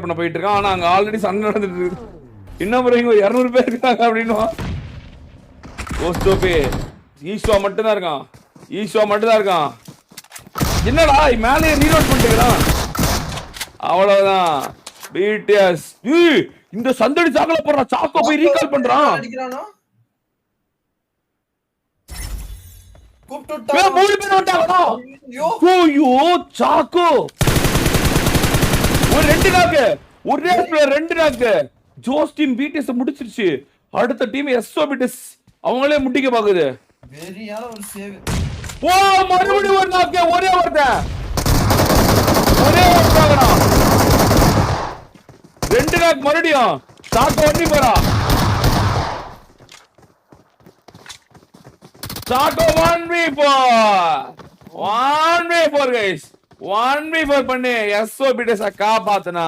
பண்ண போயிட்டு இருக்கான். ஆனா அங்க ஆல்ரெடி சண்டை நடந்துட்டு இருக்கு. இன்னும் இங்க ஒரு 200 பேர் இருக்காங்க அப்படின்னு ஓஸ்டோபே ஈஸ்வா மட்டும் தான் இருக்கான். ஈஸ்வா மட்டும் தான் இருக்கான். என்னடா மேலே ரீலோட் பண்ணிட்டுக்கிறான். அவ்வளவுதான். பிடிஎஸ் இந்த சந்தடி சாக்கல போடுற சாக்கோ போய் ரீகால் பண்றான். மூணு பேர் வந்துட்டாங்கடா. ஐயோ சாக்கோ ஒரு 2 நாக்கு ஒரே பிளேயர் 2 நாக்கு. ஜோஸ் டீம் பிடிஎஸ் முடிச்சிருச்சு. அடுத்த டீம் எஸ்ஓ பிடிஎஸ் அவங்களே முட்டிக்க பாக்குது. வெரியான ஒரு சேவ். ஓ மறுபடியும் ஒரு நாக்கு ஒரே ஒருத்தன் 2 நாக்கு மறுபடியும் சாக்கோ வண்டி போறா. சாக்கோ 1v4 guys 1v4 பண்ணி எஸ்ஓ பிடிஎஸ் காப்பாத்துனா.